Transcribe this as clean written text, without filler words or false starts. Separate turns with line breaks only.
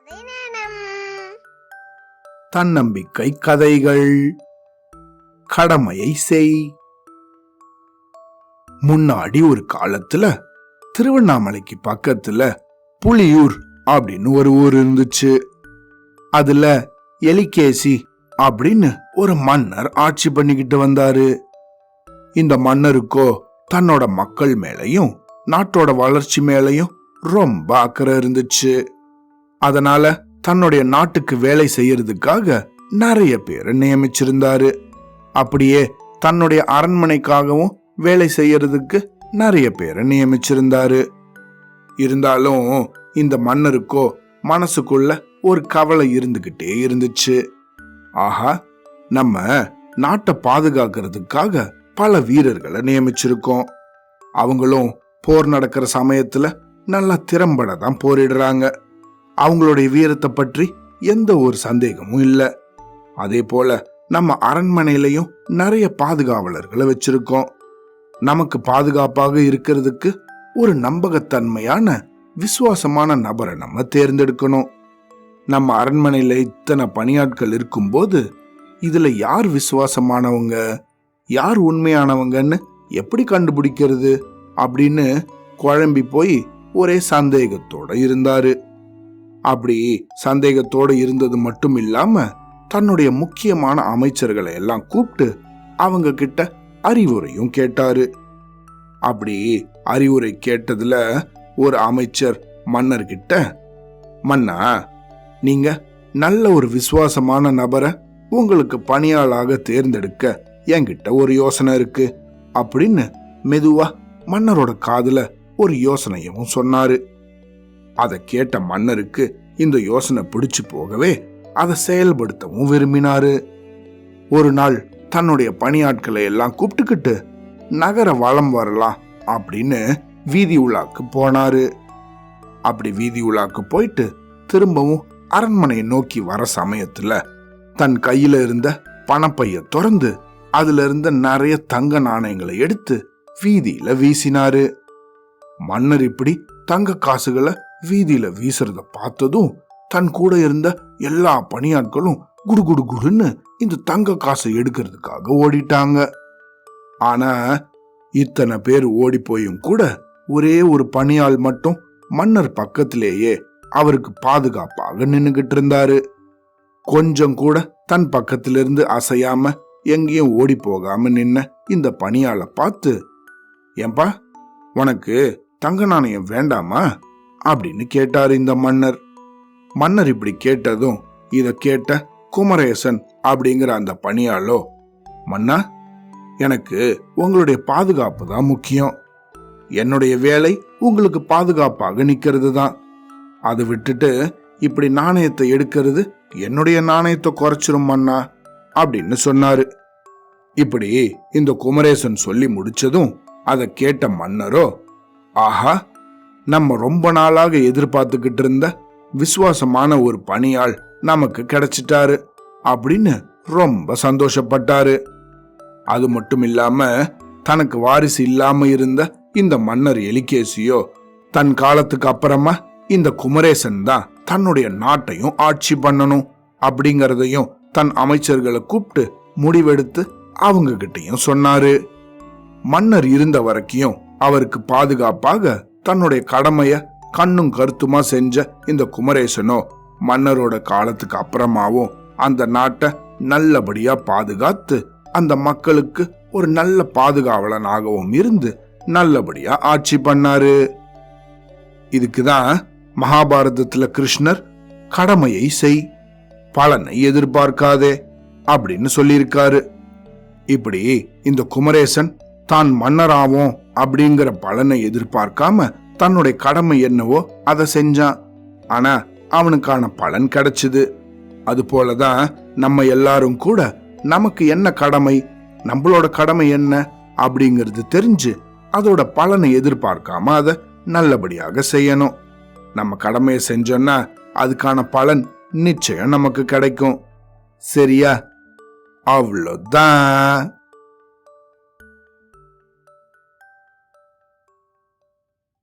கதை நேரம்.
தன்னம்பிக்கை கதைகள். கடமையை செய். முன்னாடி ஒரு காலத்துல திருவண்ணாமலைக்கு பக்கத்துல புலியூர் அப்படின்னு ஒரு ஊர் இருந்துச்சு. அதுல எலிகேசி அப்படின்னு ஒரு மன்னர் ஆட்சி பண்ணிக்கிட்டு வந்தாரு. இந்த மன்னருக்கோ தன்னோட மக்கள் மேலையும் நாட்டோட வளர்ச்சி மேலையும் ரொம்ப அக்கறை இருந்துச்சு. அதனால தன்னுடைய நாட்டுக்கு வேலை செய்யறதுக்காக நிறைய பேரை நியமிச்சிருந்தாரு. அப்படியே தன்னுடைய அரண்மனைக்காகவும் வேலை செய்யறதுக்கு நிறைய பேரை நியமிச்சிருந்தாரு. இருந்தாலும் இந்த மன்னருக்கோ மனசுக்குள்ள ஒரு கவலை இருந்துகிட்டே இருந்துச்சு. ஆஹா, நம்ம நாட்டை பாதுகாக்கிறதுக்காக பல வீரர்களை நியமிச்சிருக்கோம். அவங்களும் போர் நடக்கிற சமயத்துல நல்லா திறம்பட தான் போரிடுறாங்க. அவங்களுடைய வீரத்தை பற்றி எந்த ஒரு சந்தேகமும் இல்லை. அதே போல நம்ம அரண்மனையிலையும் நிறைய பாதுகாவலர்களை வச்சிருக்கோம். நமக்கு பாதுகாப்பாக இருக்கிறதுக்கு ஒரு நம்பகத்தன்மையான விசுவாசமான நபரை நம்ம தேர்ந்தெடுக்கணும். நம்ம அரண்மனையில இத்தனை பணியாட்கள் இருக்கும்போது இதுல யார் விசுவாசமானவங்க, யார் உண்மையானவங்கன்னு எப்படி கண்டுபிடிக்கிறது அப்படின்னு குழம்பி போய் ஒரே சந்தேகத்தோட இருந்தாரு. அப்படி சந்தேகத்தோட இருந்தது மட்டும் இல்லாம தன்னுடைய முக்கியமான அமைச்சர்களை எல்லாம் கூப்பிட்டு அவங்க கிட்ட அறிவுரையும் கேட்டாரு. அப்படி அறிவுரை கேட்டதுல ஒரு அமைச்சர் மன்னர்கிட்ட, மன்னா, நீங்க நல்ல ஒரு விசுவாசமான நபரை உங்களுக்கு பணியாளாக தேர்ந்தெடுக்க என்கிட்ட ஒரு யோசனை இருக்கு அப்படின்னு மெதுவா மன்னரோட காதுல ஒரு யோசனையும் சொன்னாரு. அதை கேட்ட மன்னருக்கு இந்த யோசனை பிடிச்சு போகவே அதை செயல்படுத்தவும் விரும்பினாரு. ஒரு நாள் தன்னுடைய பணியாட்களை எல்லாம் கூப்பிட்டுக்கிட்டு நகர வலம் வரலாம் அப்படின்னு வீதி உலாக்கு போனாரு. அப்படி வீதி உலாக்கு போயிட்டு திரும்பவும் அரண்மனையை நோக்கி வர சமயத்துல தன் கையில இருந்த பணப்பைய திறந்து அதுல இருந்த நிறைய தங்க நாணயங்களை எடுத்து வீதியில வீசினாரு. மன்னர் இப்படி தங்க காசுகளை வீதியில வீசுறத பார்த்ததும் தன் கூட இருந்த எல்லா பணியாட்களும் குடுகுடு குடுன்னு இந்த தங்க காசை எடுக்கிறதுக்காக ஓடிட்டாங்க. ஆனா இத்தனை பேர் ஓடி போயும் கூட ஒரே ஒரு பணியாள் மட்டும் மன்னர் பக்கத்திலேயே அவருக்கு பாதுகாப்பாக நின்னுகிட்டு இருந்தாரு. கொஞ்சம் கூட தன் பக்கத்திலிருந்து அசையாம எங்கேயும் ஓடி போகாம நின்ன இந்த பணியாளை பார்த்து, ஏன்பா, உனக்கு தங்க நாணயம் வேண்டாமா அப்படின்னு கேட்டாரு இந்த மன்னர். மன்னர் இப்படி கேட்டதும் இத கேட்ட குமரேசன் அப்படிங்கிற அந்த பணியாளோ, மன்னா, எனக்கு உங்களுடைய பாதுகாப்பு தான் முக்கியம். என்னுடைய வேலை உங்களுக்கு பாதுகாப்பாக நிக்கிறது தான். அதை விட்டுட்டு இப்படி நாணயத்தை எடுக்கிறது என்னுடைய நாணயத்தை குறைச்சிரும் மன்னா அப்படின்னு சொன்னாரு. இப்படி இந்த குமரேசன் சொல்லி முடிச்சதும் அதை கேட்ட மன்னரோ, ஆஹா, நம்ம ரொம்ப நாளாக எதிர்பார்த்துக்கிட்டு இருந்த விசுவாசமான ஒரு பணியாள் நமக்கு கிடைச்சிட்டாரு அப்படின்னு ரொம்ப சந்தோஷப்பட்டாரு. அது மட்டும் இல்லாம தனக்கு வாரிசு இல்லாம இருந்த இந்த மன்னர் எலிகேசியோ தன் காலத்துக்கு அப்புறமா இந்த குமரேசன் தான் தன்னுடைய நாட்டையும் ஆட்சி பண்ணணும் அப்படிங்கறதையும் தன் அமைச்சர்களை கூப்பிட்டு முடிவெடுத்து அவங்க கிட்டையும் சொன்னாரு. மன்னர் இருந்த வரைக்கும் அவருக்கு பாதுகாப்பாக தன்னுடைய கடமைய கண்ணும் கருத்துமா செஞ்ச இந்த குமரேசனோ மன்னரோட காலத்துக்கு அப்புறமாவும் அந்த நாட்டை நல்லபடியா பாதுகாத்து அந்த மக்களுக்கு ஒரு நல்ல பாதுகாவலனாகவும் இருந்து நல்லபடியா ஆட்சி பண்ணாரு. இதுக்குதான் மகாபாரதத்துல கிருஷ்ணர் கடமையை செய், பலனை எதிர்பார்க்காதே அப்படின்னு சொல்லியிருக்காரு. இப்படி இந்த குமரேசன் தான் மன்னராவோம் அப்படிங்கிற பலனை எதிர்பார்க்காம தன்னுடைய கடமை என்னவோ அதை செஞ்சான். ஆனா அவனுக்கான பலன் கிடைச்சது. அது போலதான் நம்ம எல்லாரும் கூட நமக்கு என்ன கடமை, நம்மளோட கடமை என்ன அப்படிங்கிறது தெரிஞ்சு அதோட பலனை எதிர்பார்க்காம அதை நல்லபடியாக செய்யணும். நம்ம கடமையை செஞ்சோம்னா அதுக்கான பலன் நிச்சயம் நமக்கு கிடைக்கும். சரியா? அவ்வளோதான்.